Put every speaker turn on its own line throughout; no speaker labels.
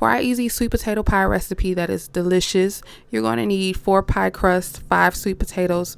For our easy sweet potato pie recipe that is delicious, you're going to need 4 pie crusts, 5 sweet potatoes,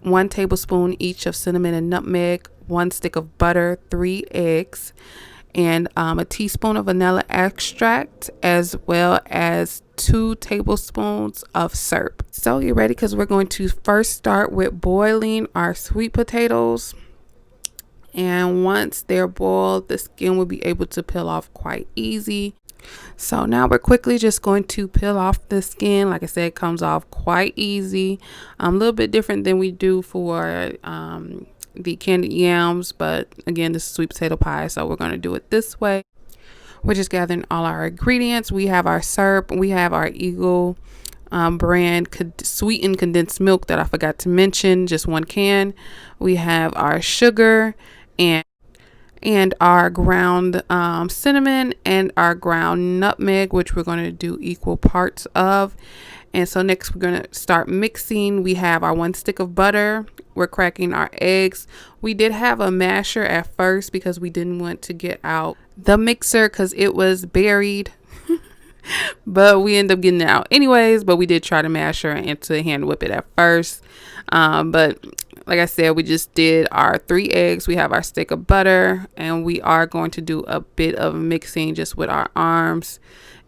1 tablespoon each of cinnamon and nutmeg, 1 stick of butter, 3 eggs, and a teaspoon of vanilla extract, as well as 2 tablespoons of syrup. So get ready, because we're going to first start with boiling our sweet potatoes. And once they're boiled, the skin will be able to peel off quite easy. So now we're quickly just going to peel off the skin. Like I said, it comes off quite easy. A little bit different than we do for the candied yams, but again, this is sweet potato pie, so we're going to do it this way. We're just gathering all our ingredients. We have our syrup, we have our Eagle brand sweetened condensed milk that I forgot to mention, just 1 can. We have our sugar and our ground cinnamon and our ground nutmeg, which we're going to do equal parts of. And so next we're going to start mixing. We have our 1 stick of butter. We're cracking our eggs. We did have a masher at first because we didn't want to get out the mixer because it was buried. But we ended up getting it out anyways. But we did try to masher and to hand whip it at first. But like I said, we just did our 3 eggs. We have our stick of butter, and we are going to do a bit of mixing just with our arms,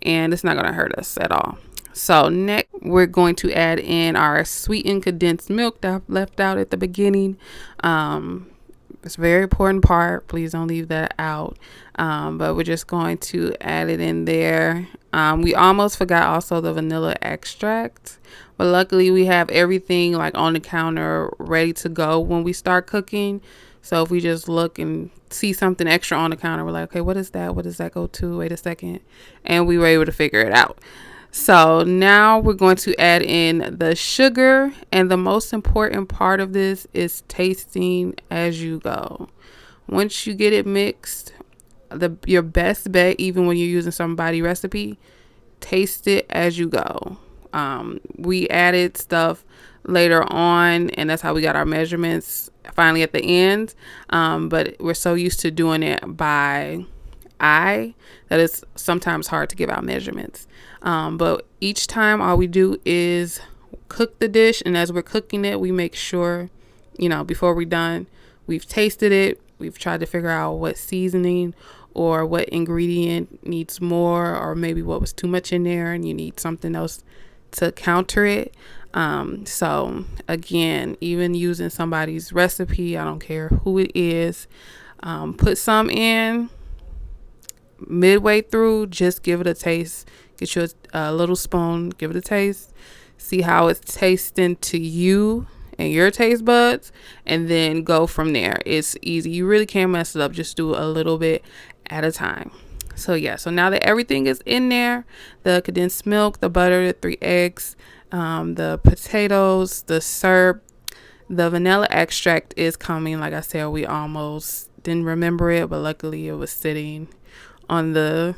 and it's not going to hurt us at all. So next, we're going to add in our sweetened condensed milk that I've left out at the beginning. It's a very important part. Please don't leave that out. But we're just going to add it in there. We almost forgot also the vanilla extract, but luckily we have everything like on the counter ready to go when we start cooking. So if we just look and see something extra on the counter, we're like, okay, what is that? What does that go to? Wait a second. And we were able to figure it out. So now we're going to add in the sugar, and the most important part of this is tasting as you go. Once you get it mixed, your best bet, even when you're using somebody's recipe, taste it as you go. We added stuff later on, and that's how we got our measurements finally at the end. But we're so used to doing it by eye that it's sometimes hard to give out measurements. But each time all we do is cook the dish, and as we're cooking it, we make sure, before we're done, we've tasted it. We've tried to figure out what seasoning or what ingredient needs more, or maybe what was too much in there and you need something else to counter it. So again, even using somebody's recipe, I don't care who it is, put some in midway through, just give it a taste. Get you a little spoon, give it a taste, see how it's tasting to you and your taste buds, and then go from there. It's easy. You really can't mess it up. Just do a little bit at a time. So now that everything is in there, the condensed milk, the butter, the 3 eggs, the potatoes, the syrup, the vanilla extract is coming. Like I said, we almost didn't remember it, but luckily it was sitting on the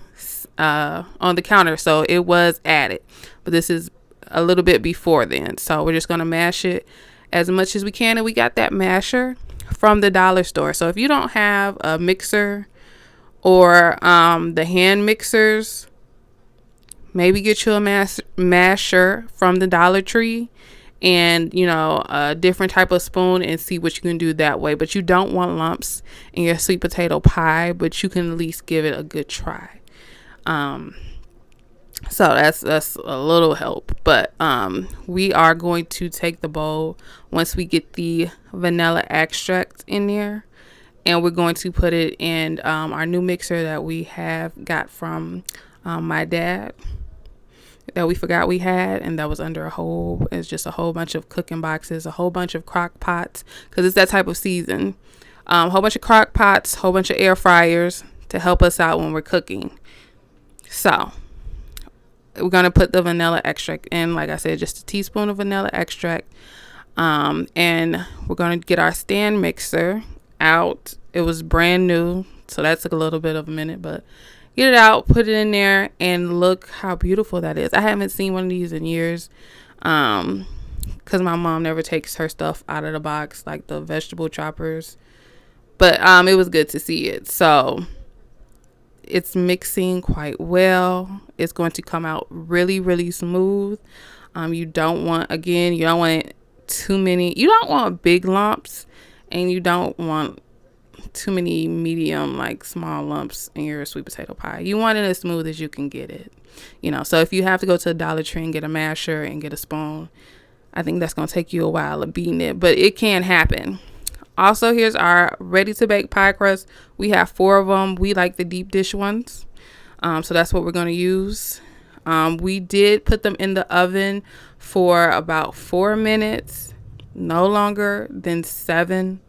counter, so it was added. But this is a little bit before then, so we're just going to mash it as much as we can. And we got that masher from the dollar store. So if you don't have a mixer or the hand mixers, maybe get you a masher from the Dollar Tree, and a different type of spoon, and see what you can do that way. But you don't want lumps in your sweet potato pie, but you can at least give it a good try. So that's a little help. But we are going to take the bowl once we get the vanilla extract in there, and we're going to put it in our new mixer that we have got from my dad, that we forgot we had, and that was under it's just a whole bunch of cooking boxes, a whole bunch of crock pots, because it's that type of season. A whole bunch of crock pots, whole bunch of air fryers to help us out when we're cooking. So we're going to put the vanilla extract in, like I said, just a teaspoon of vanilla extract. And we're going to get our stand mixer out. It was brand new, so that took a little bit of a minute, but get it out, put it in there, and look how beautiful that is. I haven't seen one of these in years, because my mom never takes her stuff out of the box, like the vegetable choppers. But it was good to see it. So it's mixing quite well. it's going to come out really, really smooth. You don't want too many, you don't want big lumps, and you don't want too many medium, like small lumps in your sweet potato pie. You want it as smooth as you can get it, so if you have to go to a Dollar Tree and get a masher and get a spoon, I think that's going to take you a while of beating it, but it can happen. Also, here's our ready to bake pie crust. We have 4 of them. We like the deep dish ones, so that's what we're going to use. We did put them in the oven for about 4 minutes, no longer than 7.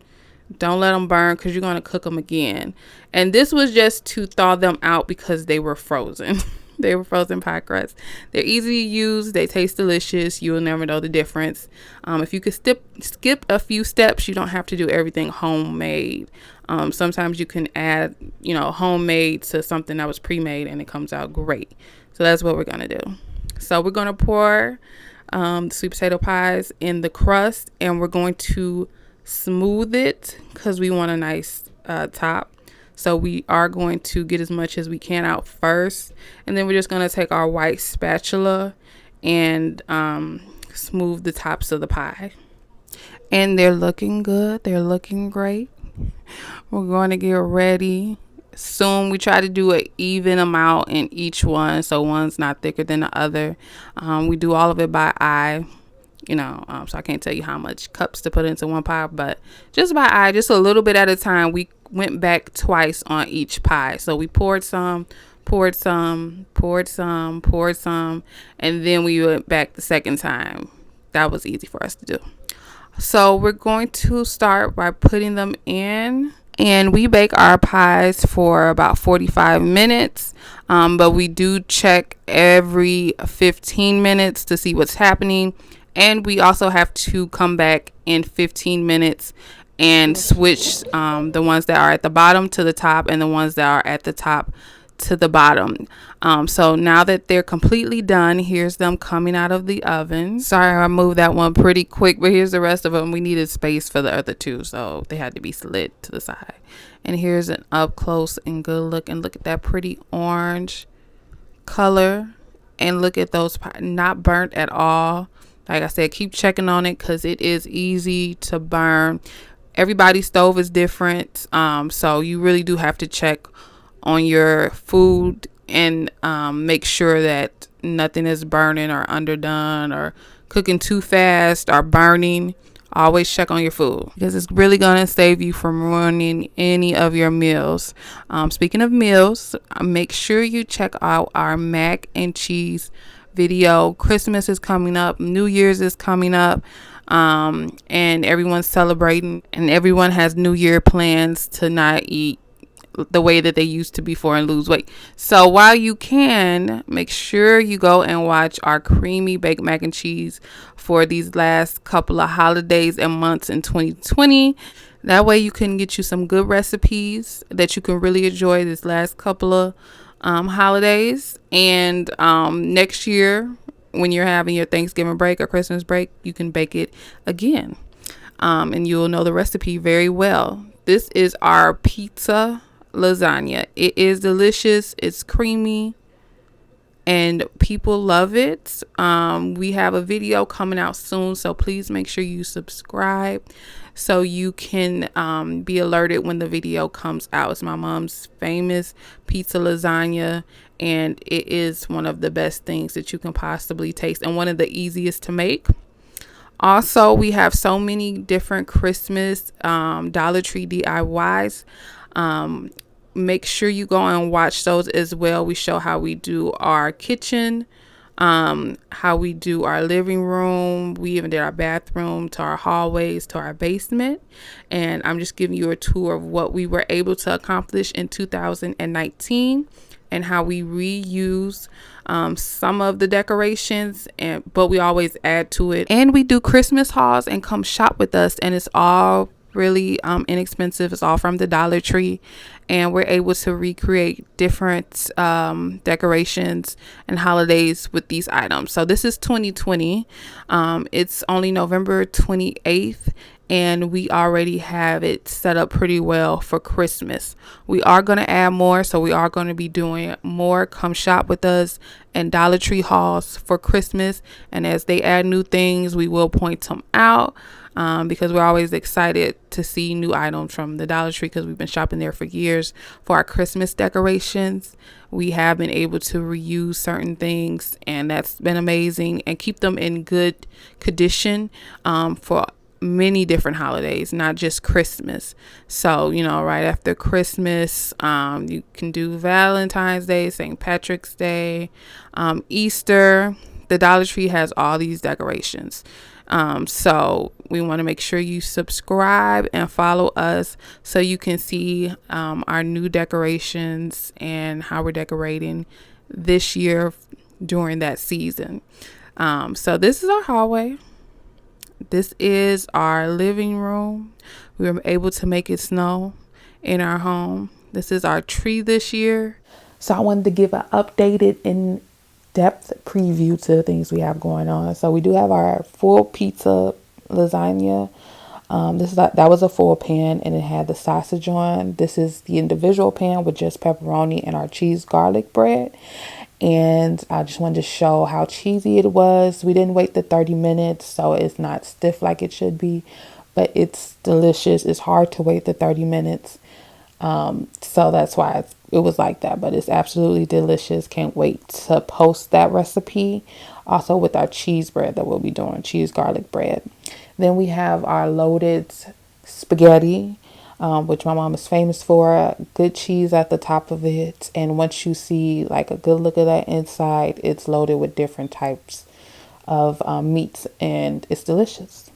Don't let them burn, because you're going to cook them again. And this was just to thaw them out because they were frozen. They were frozen pie crusts. They're easy to use. They taste delicious. You will never know the difference. If you could skip a few steps, you don't have to do everything homemade. Sometimes you can add, homemade to something that was pre-made, and it comes out great. So that's what we're going to do. So we're going to pour the sweet potato pies in the crust, and we're going to smooth it because we want a nice top. So we are going to get as much as we can out first, and then we're just going to take our white spatula and smooth the tops of the pie. And they're looking good. They're looking great. We're going to get ready soon. We try to do an even amount in each one, so one's not thicker than the other. We do all of it by eye. So I can't tell you how much cups to put into one pie, but just by eye, just a little bit at a time. We went back twice on each pie. So we poured some, and then we went back the second time. That was easy for us to do. So we're going to start by putting them in, and we bake our pies for about 45 minutes. But we do check every 15 minutes to see what's happening. And we also have to come back in 15 minutes and switch the ones that are at the bottom to the top, and the ones that are at the top to the bottom. So now that they're completely done, here's them coming out of the oven. Sorry, I moved that one pretty quick, but here's the rest of them. We needed space for the other 2, so they had to be slid to the side. And here's an up close and good look. And look at that pretty orange color. And look at those pies, not burnt at all. Like I said, keep checking on it because it is easy to burn. Everybody's stove is different, so you really do have to check on your food and make sure that nothing is burning or underdone or cooking too fast or burning. Always check on your food because it's really going to save you from ruining any of your meals. Speaking of meals, make sure you check out our mac and cheese video. Christmas is coming up, New Year's is coming up, and everyone's celebrating, and everyone has New Year plans to not eat the way that they used to before and lose weight. So while you can, make sure you go and watch our creamy baked mac and cheese for these last couple of holidays and months in 2020. That way you can get you some good recipes that you can really enjoy this last couple of holidays. And next year, when you're having your Thanksgiving break or Christmas break, you can bake it again, and you'll know the recipe very well. This is our pizza lasagna. It is delicious. It's creamy, and people love it. We have a video coming out soon, so please make sure you subscribe so you can be alerted when the video comes out. It's my mom's famous pizza lasagna, and it is one of the best things that you can possibly taste, and one of the easiest to make. Also, we have so many different Christmas Dollar Tree DIYs. Make sure you go and watch those as well. We show how we do our kitchen, how we do our living room. We even did our bathroom, to our hallways, to our basement. And I'm just giving you a tour of what we were able to accomplish in 2019 and how we reuse some of the decorations, but we always add to it. And we do Christmas hauls, and come shop with us, and it's all really inexpensive. It's all from the Dollar Tree, and we're able to recreate different decorations and holidays with these items. So this is 2020. It's only November 28th, and we already have it set up pretty well for Christmas. We are going to add more, so we are going to be doing more come shop with us and Dollar Tree hauls for Christmas. And as they add new things, we will point them out, because we're always excited to see new items from the Dollar Tree, because we've been shopping there for years for our Christmas decorations. We have been able to reuse certain things, and that's been amazing, and keep them in good condition for many different holidays, not just Christmas. So, right after Christmas, you can do Valentine's Day, St. Patrick's Day, Easter. The Dollar Tree has all these decorations. So we want to make sure you subscribe and follow us so you can see our new decorations and how we're decorating this year during that season. So this is our hallway. This is our living room. We were able to make it snow in our home. This is our tree this year. So I wanted to give an updated in-depth preview to the things we have going on. So we do have our full pizza lasagna. That was a full pan, and it had the sausage on. This is the individual pan with just pepperoni and our cheese garlic bread. And I just wanted to show how cheesy it was. We didn't wait the 30 minutes, so it's not stiff like it should be, but it's delicious. It's hard to wait the 30 minutes. So that's why it was like that, but it's absolutely delicious. Can't wait to post that recipe. Also with our cheese bread that we'll be doing, cheese garlic bread. Then we have our loaded spaghetti, which my mom is famous for. Good cheese at the top of it. And once you see like a good look at that inside, it's loaded with different types of meats, and it's delicious.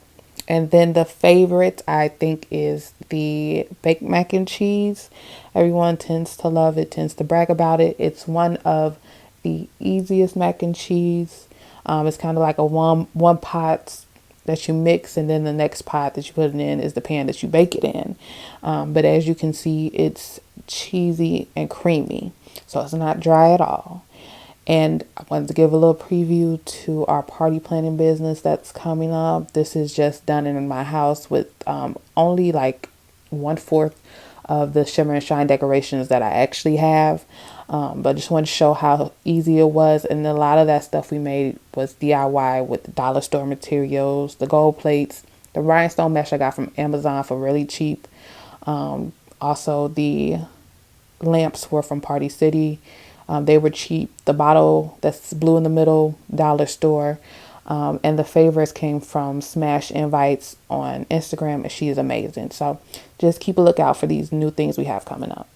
And then the favorite, I think, is the baked mac and cheese. Everyone tends to love it, tends to brag about it. It's one of the easiest mac and cheese. It's kind of like a one pot that you mix, and then the next pot that you put it in is the pan that you bake it in. But as you can see, it's cheesy and creamy, so it's not dry at all. And I wanted to give a little preview to our party planning business that's coming up. This is just done in my house with only like 1/4 of the shimmer and shine decorations that I actually have. But I just wanted to show how easy it was. And a lot of that stuff we made was DIY with the dollar store materials, the gold plates, the rhinestone mesh I got from Amazon for really cheap. Also, the lamps were from Party City. They were cheap. The bottle that's blue in the middle, dollar store. And the favorites came from Smash Invites on Instagram, and she is amazing. So just keep a lookout for these new things we have coming up.